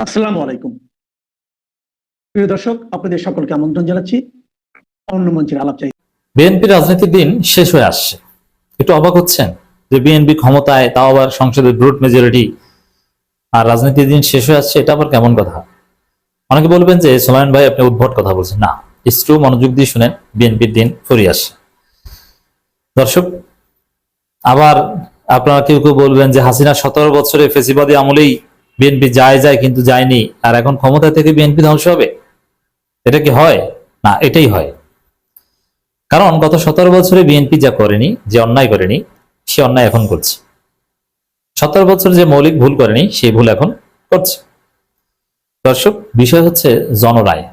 আসসালামু আলাইকুম। প্রিয় দর্শক, আপনাদের সকলকে আমন্ত্রণ জানাচ্ছি অন্য মঞ্চের আলাপ চাই। বিএনপি রাজনীতির দিন শেষ হয়ে আসছে। একটু অবাক হচ্ছেন যে বিএনপি ক্ষমতায়, তাও আবার সংসদের ব্রুট মেজরিটি, আর রাজনীতির দিন শেষ হয়ে আসছে, এটা আবার কেমন কথা? অনেকে বলবেন যে সোলায়মান ভাই আপনি উদ্ভট কথা বলছেন। না, ইস্ট্রু, মনোযোগ দিয়ে শুনেন, বিএনপির দিন ফুরিয়ে আসছে। দর্শক, আবার আপনারা কেউ কেউ বলবেন যে হাসিনা 17 বছরে ফেসিবাদী আমলেই বিএনপি যায় কিন্তু যায়নি, আর এখন ক্ষমতা থেকে বিএনপি ধ্বংস হবে। এটা কি হয়? না, এটাই হয়। কারণ গত 17 বছরে বিএনপি যা করেনি, যে অন্যায় করেনি, সে অন্যায় এখন করছে। 17 বছর যে মৌলিক ভুল করেনি, সেই ভুল এখন করছে। দর্শক, বিষয় হচ্ছে জনরায়।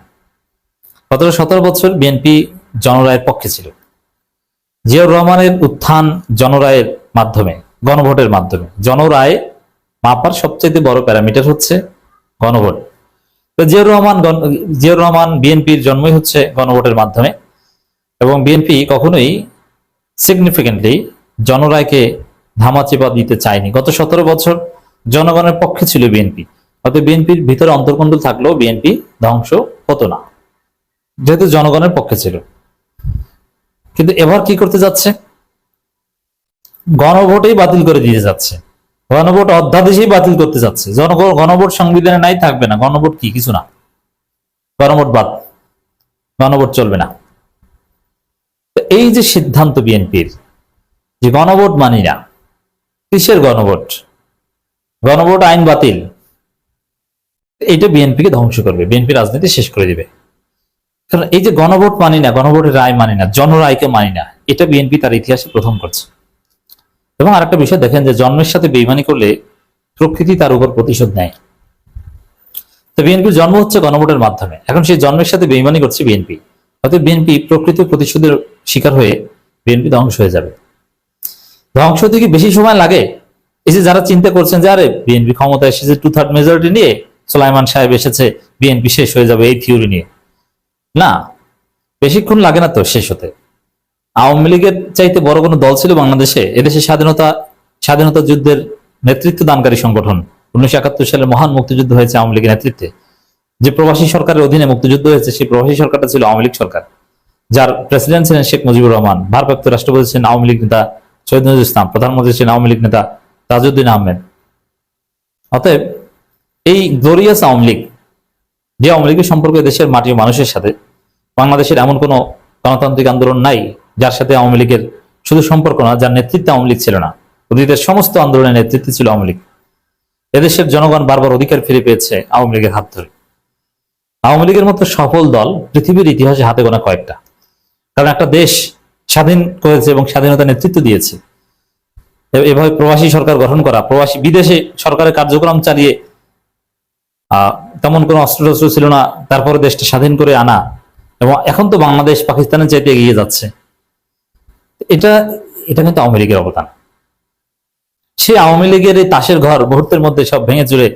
গত 17 বছর বিএনপি জনরায়ের পক্ষে ছিল। জিয়াউর রহমানের উত্থান জনরায়ের মাধ্যমে, গণভোটের মাধ্যমে। জনরায় মাপার সবচেয়ে বড় প্যারামিটার হচ্ছে গণভোট। তো জিয়াউর রহমান বিএনপির জন্মই হচ্ছে গণভোটের মাধ্যমে, এবং বিএনপি কখনোই সিগনিফিকেন্টলি জনরায়কে ধামাচাপা দিতে চায়নি। গত 17 বছর জনগণের পক্ষে ছিল বিএনপি, অর্থাৎ বিএনপির ভিতরে অন্তর্কন্ডল থাকলেও বিএনপি ধ্বংস হতো না, যেহেতু জনগণের পক্ষে ছিল। কিন্তু এবার কি করতে যাচ্ছে? গণভোটেই বাতিল করে দিয়ে যাচ্ছে। গণভোট অধ্যাদেশেই বাতিল করতে যাচ্ছে। গণভোট সংবিধানে নাই, থাকবে না। গণভোট কি? কিছু না। গণভোট বাদ, গণভোট চলবে না। এই যে সিদ্ধান্ত বিএনপির, যে গণভোট মানি না, কিসের গণভোট? গণভোট আইন বাতিল। এইটা বিএনপিকে ধ্বংস করবে, বিএনপি রাজনীতি শেষ করে দিবে। কারণ এই যে গণভোট মানি না, গণভোটের রায় মানি না, জনরায়কে মানি না, এটা বিএনপি তার ইতিহাসে প্রথম করছে। এবং আরেকটা বিষয় দেখেন, যে জন্মের সাথে বেইমানি করলে প্রকৃতি তার উপর প্রতিশোধ নেয়। তো বিএনপির জন্ম হচ্ছে গণভোটের মাধ্যমে, এখন সেই জন্মের সাথে বেইমানি করছে বিএনপি, অর্থাৎ বিএনপি প্রকৃত প্রতিশোধের শিকার হয়ে বিএনপি ধ্বংস হয়ে যাবে। ধ্বংস হতে কি বেশি সময় লাগে? এই যে যারা চিন্তা করছেন যে আরে বিএনপি ক্ষমতায় এসেছে 2/3 মেজরিটি নিয়ে, সোলায়মান সাহেব এসেছে, বিএনপি শেষ হয়ে যাবে, এই থিওরি নিয়ে, না, বেশিক্ষণ লাগে না তো শেষ হতে। আওয়ামী লীগের চাইতে বড় কোনো দল ছিল বাংলাদেশে? এদেশে স্বাধীনতা যুদ্ধের নেতৃত্ব দানকারী সংগঠন, 1971 সালে মহান মুক্তিযুদ্ধ হয়েছে আওয়ামী লীগের নেতৃত্বে। যে প্রবাসী সরকারের অধীনে মুক্তিযুদ্ধ হয়েছে, সেই প্রবাসী সরকারটা ছিল আওয়ামী লীগ সরকার, যার প্রেসিডেন্ট ছিলেন শেখ মুজিবুর রহমান, ভারপ্রাপ্ত রাষ্ট্রপতি ছিলেন আওয়ামী লীগ নেতা শহীদ নজরুল ইসলাম, প্রধানমন্ত্রী ছিলেন আওয়ামী লীগ নেতা তাজউদ্দিন আহমেদ। অতএব এই গ্লোরিয়াস আওয়ামী লীগ, যে আওয়ামী লীগের সম্পর্ক দেশের মাটি ও মানুষের সাথে, বাংলাদেশের এমন কোন গণতান্ত্রিক আন্দোলন নাই যার সাথে আওয়ামী লীগের শুধু সম্পর্ক না, যার নেতৃত্বে আওয়ামী লীগ ছিল না। অতীতের সমস্ত আন্দোলনের নেতৃত্বে ছিল আওয়ামী লীগ। এদেশের জনগণ বারবার অধিকার ফিরে পেয়েছে আওয়ামী লীগের হাত ধরে। আওয়ামী লীগের মতো সফল দল পৃথিবীর ইতিহাসে হাতে গোনা কয়েকটা। কারণ একটা দেশ স্বাধীন করেছে এবং স্বাধীনতা নেতৃত্ব দিয়েছে। এভাবে প্রবাসী সরকার গঠন করা, প্রবাসী বিদেশে সরকারের কার্যক্রম চালিয়ে তেমন কোনো অস্ত্র ছিল না, তারপরে দেশটা স্বাধীন করে আনা, এবং এখন তো বাংলাদেশ পাকিস্তানের চাইতে এগিয়ে যাচ্ছে। এটা এটা কিন্তু আওয়ামী লীগের অবদান। সে আওয়ামী লীগের এই তাসের ঘর মুহূর্তের মধ্যে সব ভেঙে চুরে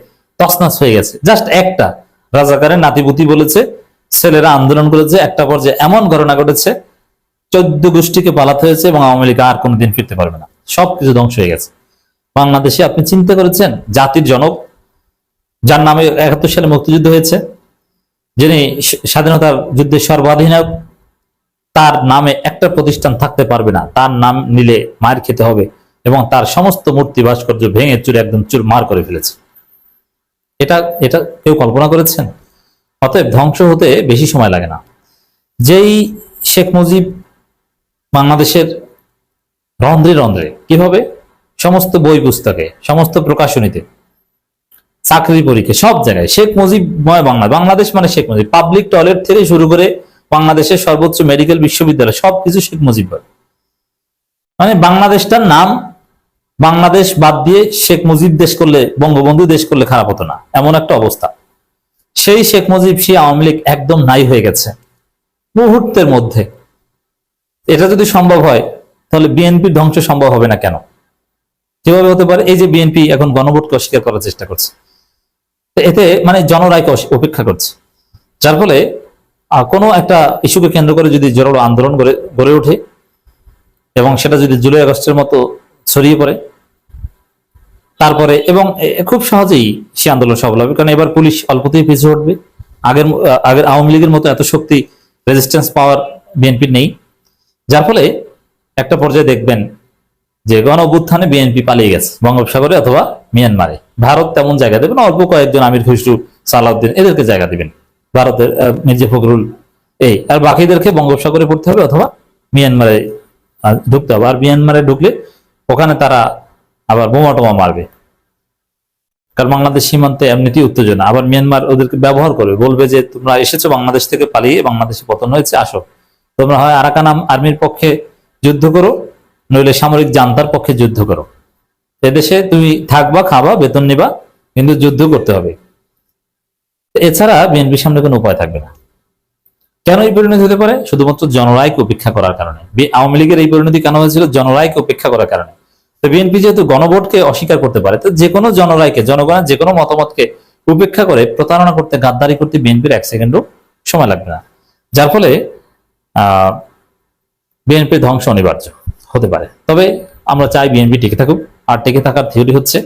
তছনছ হয়ে গেছে। জাস্ট একটা রাজাকারের নাতিপুতি বলেছে, ছেলেরা আন্দোলন করেছে, একটা পর্যায়ে এমন ঘটনা ঘটেছে 14 গোষ্ঠীকে পালাতে হয়েছে, এবং আওয়ামী লীগ আর কোনোদিন ফিরতে পারবে না। সবকিছু ধ্বংস হয়ে গেছে। বাংলাদেশে আপনি চিন্তা করেছেন, জাতির জনক, যার নামে 71 সালে মুক্তিযুদ্ধ হয়েছে, যিনি স্বাধীনতার যুদ্ধের সর্বাধিনায়ক, তার নামে একটা প্রতিষ্ঠান থাকতে পারবে না, তার নাম নিলে মায়ের খেতে হবে, এবং তার সমস্ত মূর্তি ভাস্কর্য ভেঙে চুরে একদম চুরমার করে ফেলেছে। এটা এটা কেউ কল্পনা করেছেন? অতএব ধ্বংস হতে বেশি সময় লাগে না। যেই শেখ মুজিব বাংলাদেশের রন্ধ্রে রন্ধ্রে, কিভাবে সমস্ত বই পুস্তকে, সমস্ত প্রকাশনীতে, চাকরি পরীক্ষা, সব জায়গায় শেখ মুজিবময় বাংলাদেশ মানে শেখ মুজিব, পাবলিক টয়লেট থেকে শুরু করে বাংলাদেশের সর্বোচ্চ মেডিকেল বিশ্ববিদ্যালয়, সবকিছু শেখ মুজিব। মানে বাংলাদেশটার নাম বাংলাদেশ বাদ দিয়ে শেখ মুজিব দেশ করলে, বঙ্গবন্ধু দেশ করলে খারাপ হতো না, এমন একটা অবস্থা। সেই শেখ মুজিব, সেই আওয়ামী লীগ একদম নাই হয়ে গেছে মুহূর্তের মধ্যে। এটা যদি সম্ভব হয়, তাহলে বিএনপির ধ্বংস সম্ভব হবে না কেন? কিভাবে হতে পারে? এই যে বিএনপি এখন গণভোটকে অস্বীকার করার চেষ্টা করছে, এতে মানে জনরায়কে উপেক্ষা করছে, যার ফলে কোনো একটা ইস্যুকে কেন্দ্র করে যদি জোরালো আন্দোলন গড়ে ওঠে, এবং সেটা যদি জুলাই আগস্টের মতো ছড়িয়ে পড়ে, তারপরে এবং খুব সহজেই সে আন্দোলন সফল হবে, কারণ এবার পুলিশ অল্পতেই পিছু হটবে। আগের আওয়ামী লীগের মতো এত শক্তি রেজিস্ট্যান্স পাওয়ার বিএনপির নেই, যার ফলে একটা পর্যায়ে দেখবেন যে গণ অভ্যুত্থানে বিএনপি পালিয়ে গেছে বঙ্গোপসাগরে অথবা মিয়ানমারে। ভারত তেমন জায়গা দেবেন, অল্প কয়েকজন আমির খুসরু, সালাউদ্দিন এদেরকে জায়গা দিবেন, ভারতের মির্জা ফখরুল এই, আর বাকিদেরকে বঙ্গোপসাগরে পড়তে হবে অথবা মিয়ানমারে ঢুকতে হবে। আর মিয়ানমারে ঢুকলে ওখানে তারা আবার বোমা টোমা মারবে, কারণ বাংলাদেশ সীমান্তে এমনিতেই উত্তেজনা। আবার মিয়ানমার ওদেরকে ব্যবহার করবে, বলবে যে তোমরা এসেছো বাংলাদেশ থেকে পালিয়ে, বাংলাদেশে পতন হয়েছে, আসো তোমরা হয় আরাকান আর্মির পক্ষে যুদ্ধ করো, নইলে সামরিক জান্তার পক্ষে যুদ্ধ করো। এদেশে তুমি থাকবা, খাবা, বেতন নিবা, কিন্তু যুদ্ধ করতে হবে। এছাড়া বিএনপির সামনে কোনো উপায় থাকবে না। কেন এই পরিণতি হতে পারে? শুধুমাত্র জনরায়কে উপেক্ষা করার কারণে। আওয়ামী লীগের এই পরিণতি কেন হয়েছিল? জনরায়কে উপেক্ষা করার কারণে। তো বিএনপি যেহেতু গণভোটকে অস্বীকার করতে পারে, তো যে কোনো জনরায়কে, জনগণের যে কোনো মতামতকে উপেক্ষা করে প্রতারণা করতে, গাদ্দারি করতে বিএনপির এক সেকেন্ডও সময় লাগবে না। যার ফলে বিএনপির ধ্বংস অনিবার্য হতে পারে। তবে আমরা চাই বিএনপি টিকে থাকুক, আর টিকে থাকার থিওরি হচ্ছে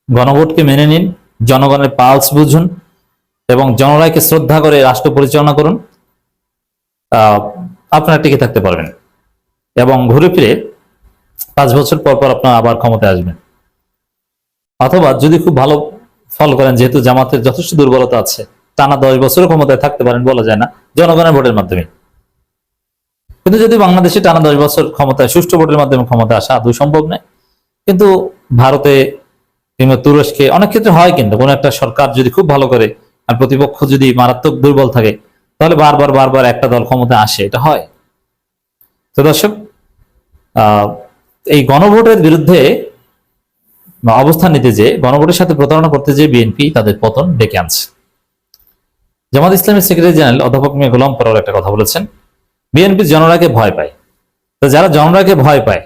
গণভোটকে মেনে নিন, জনগণের পালস বুঝুন এবং জনরায়কে শ্রদ্ধা করে রাষ্ট্র পরিচালনা করুন। আপনারা টিকে থাকতে পারবেন এবং ঘুরে ফিরে 5 বছর পর পর আপনারা আবার ক্ষমতায় আসবেন। অথবা যদি খুব ভালো ফল করেন, যেহেতু জামাতের যথেষ্ট দুর্বলতা আছে, টানা 10 বছরও ক্ষমতায় থাকতে পারেন, বলা যায় না, জনগণের ভোটের মাধ্যমে। কিন্তু যদি বাংলাদেশে টানা 10 বছর ক্ষমতায়, সুষ্ঠু ভোটের মাধ্যমে ক্ষমতা আসা আদৌ সম্ভব নয়। কিন্তু ভারতে কিংবা তুরস্কে অনেক ক্ষেত্রে হয়, কিন্তু কোন একটা সরকার যদি খুব ভালো করে আর প্রতিপক্ষ যদি মারাত্মক দুর্বল থাকে, তাহলে বারবার একটা দল ক্ষমতায় আসে, এটা হয়। তো দর্শক, এই গণভোটের বিরুদ্ধে অবস্থান নিতে, যে গণভোটের সাথে প্রতারণা করতে, যে বিএনপি তাদের পতন ডেকে আনছে। জামাত ইসলামের সেক্রেটারি জেনারেল অধ্যাপক মিয়া গোলাম পরোয়ার একটা কথা বলেছেন, বিএনপি জনরাকে ভয় পায়। তো যারা জনরাকে ভয় পায়,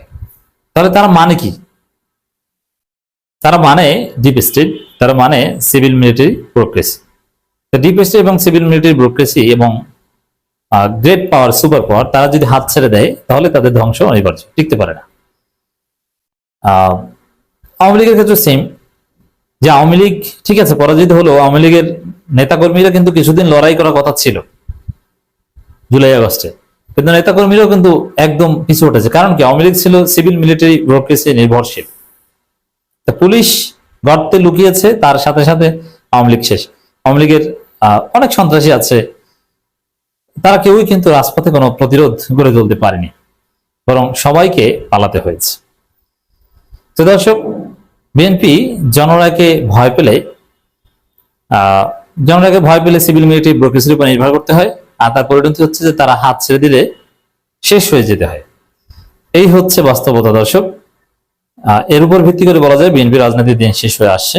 তাহলে তারা মানে কি? তারা মানে ডিপ স্টেট, তারা মানে civil military bureaucracy. Deep state এবং সিভিল মিলিটারি ব্যুরোক্রেসি এবং গ্রেট পাওয়ার, সুপার পাওয়ার, তারা যদি হাত ছেড়ে দেয়, তাহলে তাদের ধ্বংস অনিবার্য, টিকতে পারে না। আওয়ামী লীগের ক্ষেত্রে সেম, যে আওয়ামী লীগ ঠিক আছে পরাজিত হলো, আওয়ামী লীগের নেতাকর্মীরা কিন্তু কিছুদিন লড়াই করার কথা ছিল জুলাই আগস্টে, কিন্তু নেতাকর্মীরাও কিন্তু একদম পিছু উঠেছে। কারণ কি? আওয়ামী লীগ ছিল সিভিল মিলিটারি ব্যুরোক্রেসি নির্ভরশীল। পুলিশ গর্তে লুকিয়েছে, তার সাথে সাথে আওয়ামী লীগ শেষ। আওয়ামী লীগের অনেক সন্ত্রাসী আছে, তারা কেউই কিন্তু রাজপথে কোনো প্রতিরোধ গড়ে তুলতে পারেনি, বরং সবাইকে পালাতে হয়েছে। তো দর্শক, বিএনপি জনরায়কে ভয় পেলে সিভিল মিলিটারি ব্যুরোক্রেসির উপর নির্ভর করতে হয়, আর তার পরিণতি হচ্ছে যে তারা হাত ছেড়ে দিলে শেষ হয়ে যেতে হয়। এই হচ্ছে বাস্তবতা দর্শক। এর উপর ভিত্তি করে বলা যায় বিএনপি রাজনীতির দিন শেষ হয়ে আসছে।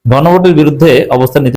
গণভোটের বিরুদ্ধে অবস্থান নিতে